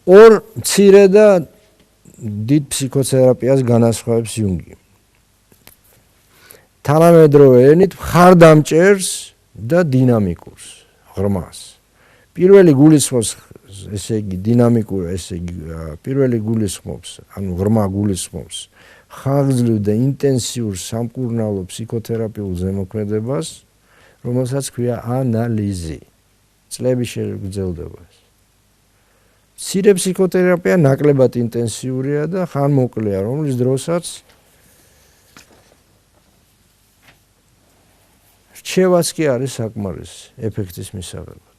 ორ მცირე და დიდ ფსიქოთერაპიას განასხვავებს იუნგი. თანამედროვე ენით მხარდამჭერს და დინამიკურს, ღრმას. პირველი გულისხმობს, ესე იგი დინამიკურ, ესე იგი პირველი გულისხმობს, ანუ ღრმა გულისხმობს ხანგრძლივ და ინტენსიურ სამკურნალო ფსიქოთერაპიულ ზემოქმედებას, რომელსაც ქვია ანალიზი. წლების გრძელდება. მცირე ფსიქოთერაპია ნაკლებად ინტენსიურია და ხანმოკლეა, რომლის დროსაც რჩევაც კი არის საკმარისი ეფექტის მისაღებად.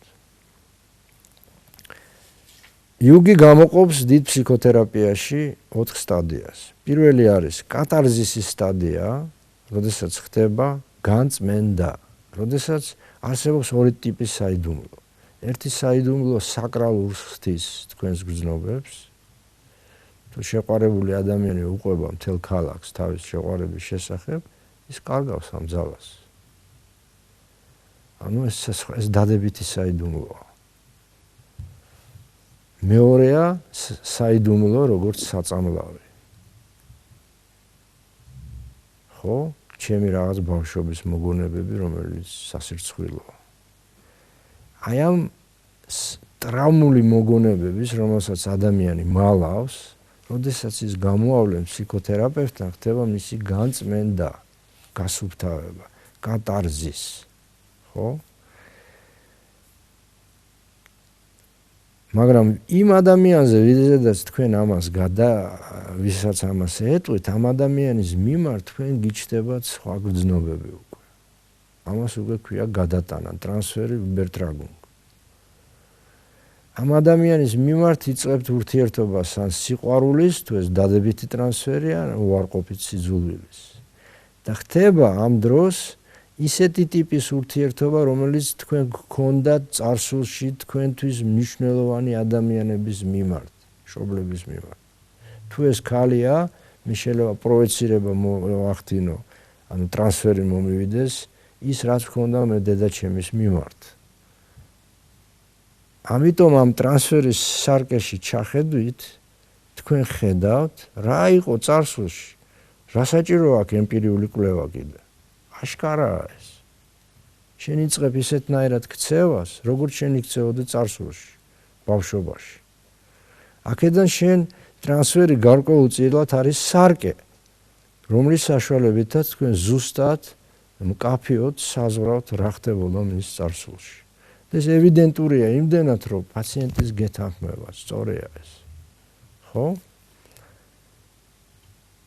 იუგი გამოყოფს დიდ ფსიქოთერაპიაში 4 სტადიას. პირველი არის კატარზისის სტადია, როდესაც ხდება განწმენდა, როდესაც არსებობს ორი ტიპის საიდუმლო. ერთი საიდუმლო საკრალურს ხდის თქვენს გრძნობებს. თუ შეყვარებული ადამიანი უყვება მთელ ქალაქს თავის შეყვარების შესახებ, ის კარგავს ამ ძალას. ანუ ეს დადებითი საიდუმლოა. მეორეა საიდუმლო როგორც საწამლავი. ხო? ჩემი რაღაც ბავშვობის მოგონებები, რომელიც სასირცხვილოა. აი ამ ტრაუმული მოგონებების, რომელსაც ადამიანი მალავს, როდესაც ის გამოავლენს ფსიქოთერაპევტთან, ხდება მისი განწმენდა, გასუფთავება, კატარზის. ხო? მაგრამ იმ ადამიანზე, ვისაც თქვენ ამას ვისაც ამას ეტყვით, ამ ადამიანის მიმართ თქვენ გიჩნდებათ სხვა გრძნობები უკვე. ამას უკვე ქვია გადატანა, ტრანსფერი, უბერტრაგუნგ. ამ ადამიანის მიმართ იწყებთ ურთიერთობას ან სიყვარულის, თუ ეს დადებითი ტრანსფერია, ან უარყოფით სიძულვილის. და ხდება ამ დროს ისეთი ტიპის ურთიერთობა, რომელიც თქვენ გქონდათ წარსულში თქვენთვის მნიშვნელოვანი ადამიანების მიმართ, მშობლების მიმართ. თუ ეს ქალია, მის შეიძლება პროეცირება მოახდინო, ანუ ტრანსფერი მომივიდეს, ის რაც გქონდა მე დედაჩემის მიმართ. ამიტომ ამ ტრანსფერის სარკეში ჩახედვით, თქვენ ხედავთ, რა იყო წარსულში, რა საჭირო აქვს ემპირიული კვლევა კიდე. აშკარაა ეს. შენ იწყებ ისეთნაირად ქცევას, როგორც შენ იქცეოდე წარსულში, ბავშვობაში. აქედან შენ ტრანსფერი გარკვეულწილად არის სარკე, რომლის საშუალებითაც თქვენ ზუსტად მკაფიოდ საზღვრავთ რა ხდებოდა მის წარსულში. ეს ევიდენტურია იმდენად, რომ პაციენტის გეთანხმება, სწორია ეს. ხო?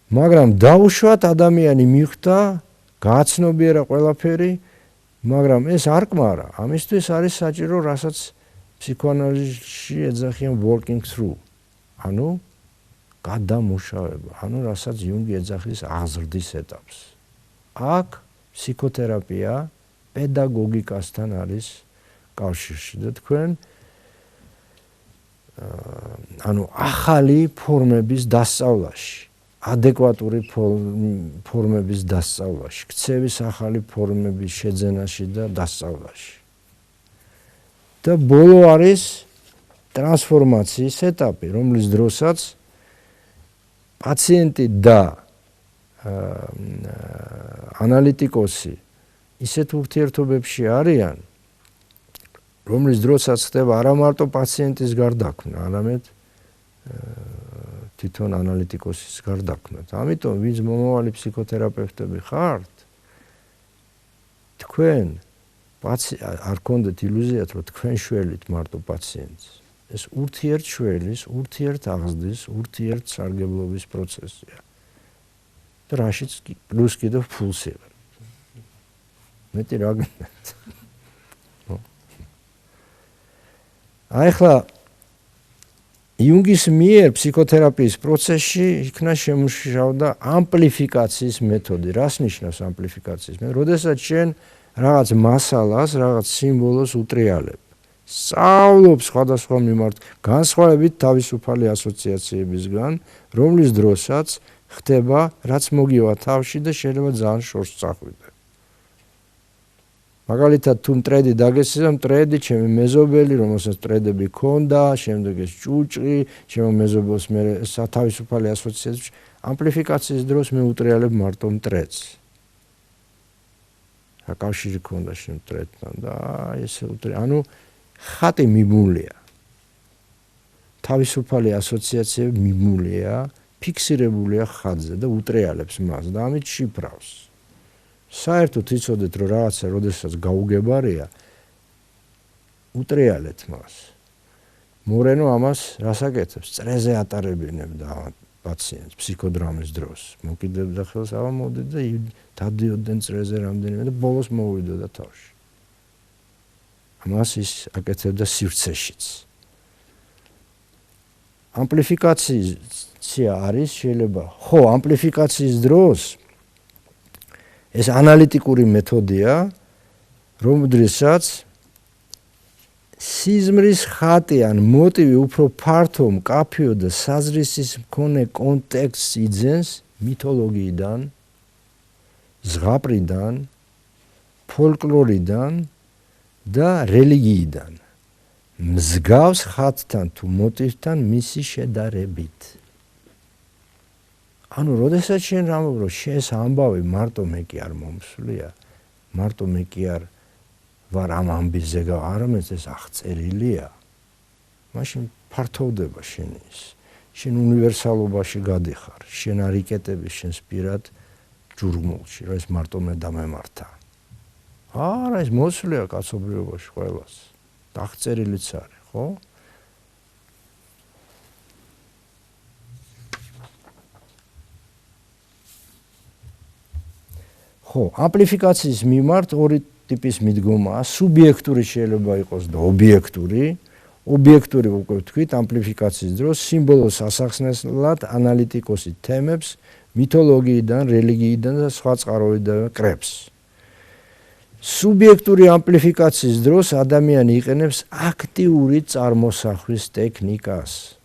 მაგრამ დაუშვათ ადამიანი მიხვდა, გააცნობიერა ყველაფერი, მაგრამ ეს არ კმარა. ამისთვის არის საჭირო, რასაც ფსიქოანალიზში ეძახიან working through. ანუ გადამუშავება, ანუ რასაც იუნგი ეძახის აზრდის ეტაპს. აქ ფსიქოთერაპია პედაგოგიკასთან არის კავშირში და თქვენ ანუ ახალი ფორმების დასწავლაში, ადეკვატური ფორმების დასწავლაში, ქცევის ახალი ფორმების შეძენაში და დასწავლაში. და ბოლო არის ტრანსფორმაციის ეტაპი, რომლის დროსაც პაციენტი და ანალიტიკოსი ისეთ ურთიერთობებში არიან, რომლის დროსაც ხდება არა მარტო პაციენტის გარდაქმნა, არამედ თვითონ ანალიტიკოსის გარდაქმნა. ამიტომ ვინც მომავალი ფსიქოთერაპევტები ხართ, თქვენ არ გქონდეთ ილუზიათ, რომ თქვენ შველით მარტო პაციენტს. ეს ურთიერთშველის, ურთიერთაღზრდის, ურთიერთსარგებლობის პროცესია. და რაშიც პლუს კიდევ ფულს იღებთ. მეტი რა გინდათ? ახლა იუნგის მიერ ფსიქოთერაპიის პროცესში იქნა შემუშავდა ამპლიფიკაციის მეთოდი. რას ნიშნავს ამპლიფიკაციის მეთოდი? როდესაც შენ რაღაც მასალას, რაღაც სიმბოლოს უტრიალებ. სწავლობ სხვადასხვა მიმართ, განსხვავებით თავისუფალი ასოციაციებისგან, რომლის დროსაც ხდება, რაც მოგივა თავში და შეიძლება ძალიან შორს წახვიდე. მაგალითად თუ მტრედი დაგესწრა, მტრედი ჩემი მეზობელი, რომელსაც მტრედები ჰქონდა, შემდეგ ეს ჭუჭყი, ჩემო მეზობელს მე სათავისუფალი ასოციაციაში ამპლიფიკაციის დროს მე უტრიალებ მარტო მტრედს. რა კავშირი ჰქონდა შენ მტრედთან და ესე ანუ ხატი მიმულია. თავისუფალი ასოციაციები მიმულია, ფიქსირებულია ხატზე და უტრიალებს მას და ამით შიფრავს. საერთოდ იცოდეთ რომ რაღაცა როდესაც გაუგებარია უტრიალეთ მას. მორენო ამას რას აკეთებს? წრეზე ატარებინებ და პაციენტს ფსიქოდრამის დროს. მოკიდებდა ხელს, მოდი და დადიოდნენ წრეზე რამდენიმე და ბოლოს მოვიდოდა თავში. ამას ის აკეთებდა სივრცეშიც. ამპლიფიკაცია არის შეიძლება ამპლიფიკაციის დროს ეს ანალიტიკური მეთოდია, რომდრისაც სიზმრის ხატი ან მოტივი უფრო ფართო, მკაფიო და საზრისის მქონე კონტექსტს იძენს მითოლოგიიდან, ზღაპრიდან, ფოლკლორიდან და რელიგიიდან. მსგავს ხატთან თუ მოტივთან მისი შედარებით. ანუ როდესაც შენ ამბობ, რომ შენს ამბავი მარტო მე კი არ მომსვლია, მარტო მე კი არ ვარ ამ ამბიზე არამედ ეს აღწერილია, მაშინ ფართოვდება შენი ის. შენ უნივერსალობაში გადიხარ, შენ არ იკეტები შენს პირად ჯურგმულში, რომ ეს მარტო მე დამემართა. არა, ეს მოსვლია კაცობრიობაში ყველას. აღწერილიც არის, ხო? ამპლიფიკაციის მიმართ ორი ტიპის მიდგომაა, სუბიექტური შეიძლება იყოს და ობიექტური. ობიექტური უკვე ვთქვით, ამპლიფიკაციის დროს სიმბოლოს ასახსნელად ანალიტიკოსი თემებს მითოლოგიიდან, რელიგიიდან და სხვა წყაროებიდან კრებს. სუბიექტური ამპლიფიკაციის დროს ადამიანი იყენებს აქტიური წარმოსახვის ტექნიკას,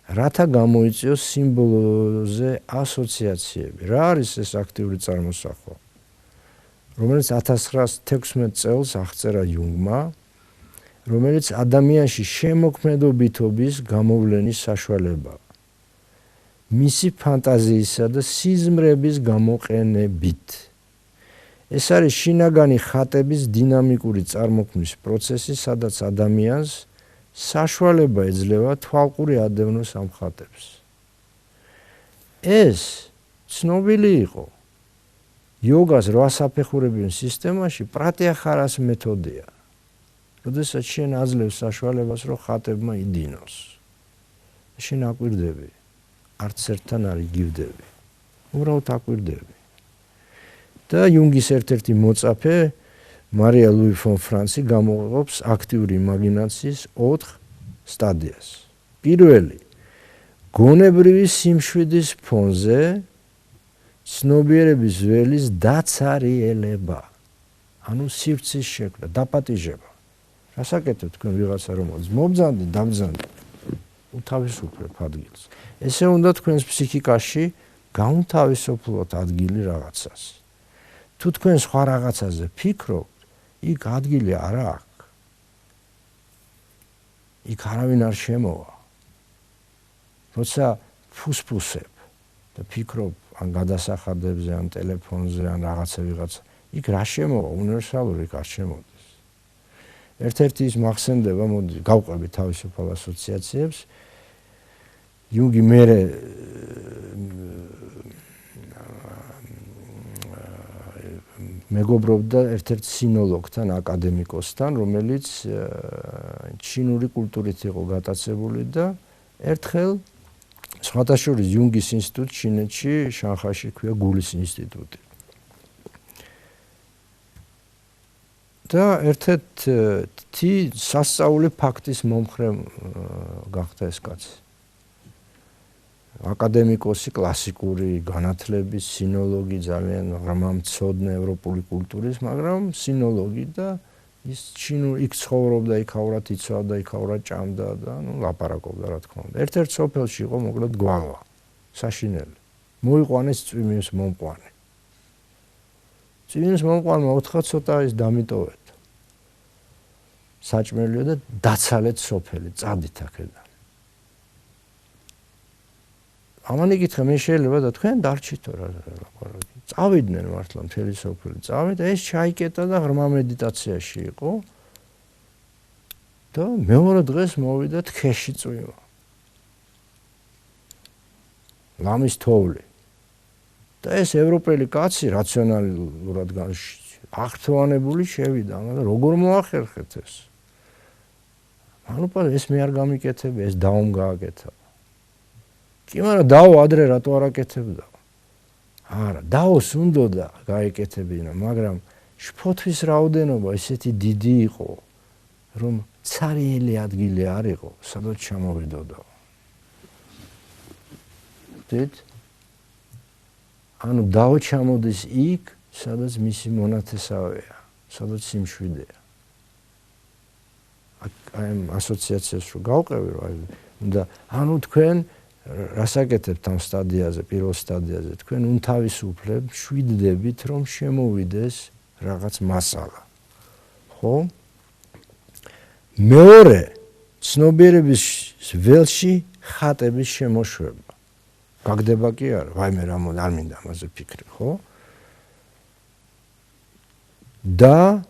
რათა გამოიწვიოს სიმბოლოზე ასოციაციები. რა არის ეს აქტიური წარმოსახვა? რომელიც 1916 წელს აღწერა იუნგმა, რომელიც ადამიანში შემოქმედობითობის გამოვლენის საშუალებაა. მისი ფანტაზიისა და სიზმრების გამოყენებით. ეს არის შინაგანი ხატების დინამიკური წარმოქმნის პროცესი, სადაც ადამიანს საშუალება ეძლევა თვალყური ადევნოს ამ ხატებს. ეს ცნობილი იყო იოგას 8 საფეხურებიან სისტემაში პრატიაჰარას მეთოდია. როდესაც შენ აძლევს საშუალებას, რომ ხატებმა იდინოს. შენ აკვირდები, არც ერთთან არ იგივდები. უბრალოდ აკვირდები. და იუნგის ერთ-ერთი მოწაფე მარია ლუი ფონ ფრანცი გამოყოფს აქტიური იმაგინაციის 4 სტადიას. პირველი, გონებრივი სიმშვიდის ფონზე ცნობიერების ველის დაცარიელება. ანუ სივრცის შექმნა, დაპატიჟება. რასაკეთებ თქვენ ვიღაცა რომელს მომბძანდი, დამბძანდი, უთავისუფლებ ადგილს. ესე უნდა თქვენს ფსიქიკაში გაუნთავისუფლოთ ადგილი რაღაცას. თუ თქვენ სხვა რაღაცაზე ფიქრობთ, იქ ადგილი არ აქვს. იქ არავინ არ შემოვა. როცა ფუსფუსებ და ფიქრობ ან გადასახადებზე, ან ტელეფონზე, ან რაღაცა ვიღაცა, იქ რა შემოვა? უნივერსალური იქ არ შემოდის. ერთ-ერთი ის მახსენდება, მოდი გავყვებით თავისუფალ ასოციაციებს. იუნგი მერე მეგობრობდა ერთ-ერთ სინოლოგთან, აკადემიკოსთან, რომელიც ჩინური კულტურით იყო გატაცებული და ერთხელ სხვათა შორის იუნგის ინსტიტუტი ჩინეთში, შანხაიში ქვია გულის ინსტიტუტი. და ერთ-ერთი სასწაული ფაქტის მომხრე გახდა ეს კაცი. აკადემიკოსი, კლასიკური განათლების, სინოლოგი, ძალიან მცოდნე ევროპული კულტურის, მაგრამ სინოლოგი და ის იქ ცხოვრობდა, იქაურად იცავდა, იქაურად ჭამდა და ლაპარაკობდა, რა თქმა უნდა. ერთ-ერთ სოფელში იყო მოკლედ გვალვა, საშინელი. მოიყვანეს წვიმის მომყვანი. წვიმის მომყარმა უთხრა ცოტა ის დამიტოვეთ. საჭმელიო და დაცალეთ სოფელი, წადით აქედან. ამან იკითხა მე შეიძლება და თქვენ დარჩითო რა ლაპარაკი. წავიდნენ მართლა მთელი სოფელი. წავიდა ეს ჩაიკეტა და ღრმა მედიტაციაში იყო. და მეორე დღეს მოვიდა თხეში წვიმა. ლამის თოვლი. და ეს ევროპელი კაცი რაციონალურად აღთვანებული შევიდა, მაგრამ როგორ მოახერხეთ ეს? ანუ ეს მე არ გამიკეთები, ეს დაომ გააკეთა. კი, მაგრამ დაო ადრე რატო არ აკეთებდა? არა, დაოს უნდოდა გაეკეთებინა, მაგრამ შფოთვის რაოდენობა ისეთი დიდი იყო, რომ ცარიელი ადგილი არ იყო, სადაც ჩამოვიდოდა. დით? ანუ დაო ჩამოდის იქ, სადაც მისი მონათესავეა, სადაც სიმშვიდეა. აი ასოციაციას რო გავყევი, და ანუ თქვენ რასაკეთებთ ამ სტადიაზე, პირველ სტადიაზე, თქვენ უნთავისუფლებ, შვიდდებით, რომ შემოვიდეს რაღაც მასალა. ხო? მეორე, ცნობიერების ველში ხატების შემოშვება. გაგდება კი არა, ვაიმე რა არ მინდა ამაზე ფიქრი, ხო? და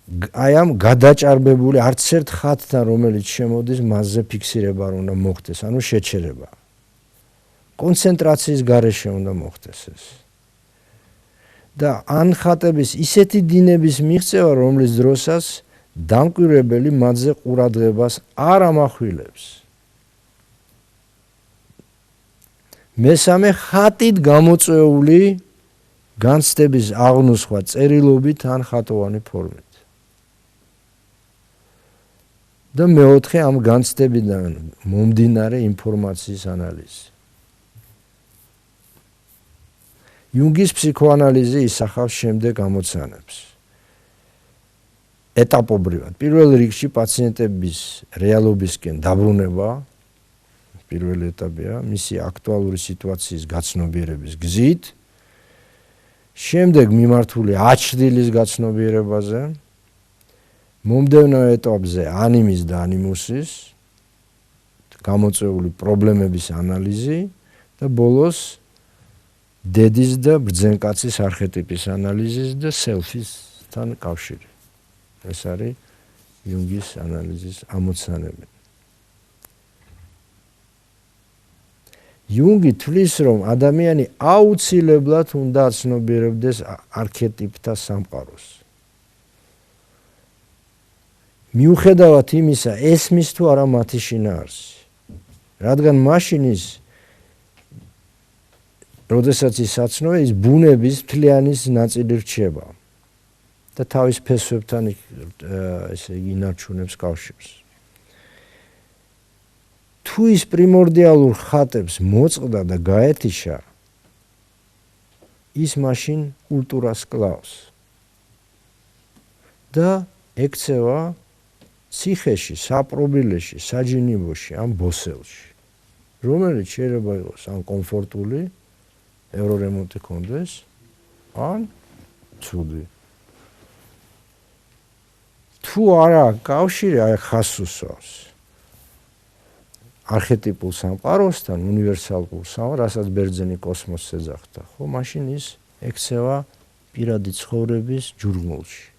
აი ამ გადაჭარბებული არც ერთ ხატთან რომელიც შემოდის მასზე ფიქსირება არ უნდა მოხდეს, ანუ შეჩერება. კონცენტრაციის გარეშე უნდა მოხდეს ეს. და ან ხატების ისეთი დინების მიღწევა, რომლის დროსაც დამკვირვებელი მათზე ყურადღებას არ ამახვილებს. მესამე, ხატით გამოწვეული განცდების აღნუსხვა წერილობით ან ხატოვანი ფორმით. და მეოთხე, ამ განცდებიდან მომდინარე ინფორმაციის ანალიზი. იუნგის ფსიქოანალიზი ისახავს შემდეგ ამოცანებს. ეტაპობრივად, პირველ რიგში პაციენტების რეალობისკენ დაბრუნება, პირველი ეტაპია, მისი აქტუალური სიტუაციის გაცნობიერების გზით, შემდეგ მიმართული აჩრდილის გაცნობიერებაზე, მომდევნო ეტაპზე ანიმის და ანიმუსის, გამოწვეული პრობლემების ანალიზი და ბოლოს დედის და ბრძენკაცის არქეტიპის ანალიზის და სელფისთან კავშირი. ეს არის იუნგის ანალიზის ამოცანები. იუნგი თვლის, რომ ადამიანი აუცილებლად უნდა აცნობიერებდეს არქეტიპთა სამყაროს. მიუხედავად იმისა, ესმის თუ არა მათი შინაარსი. რადგან მაშინ ის, როდესაც ის აცნობა, ის ბუნების მთლიანის ნაწილი რჩება და თავის ფესვებთან ესე იგი ინარჩუნებს კავშირს. თუ ის პრიმორდიალურ ხატებს მოწყდა და გაეთიშა, ის მაშინ კულტურას კლავს და ექცევა ციხეში, საპრობილეში, საჯინიბოში, ამ ბოსელში, რომელიც შეიძლება იყოს ან კომფორტული, ევრორემონტი კონდეს, ან ცუდი. თუ არა კავშირი აი ხასუსავს არქეტიპულ სამყაროსთან, უნივერსალურ სამყაროს, რასაც ბერძენი კოსმოსს ეძახდა, ხო, მაშინ ის ექცევა პირადი ცხოვრების ჯურგმულში.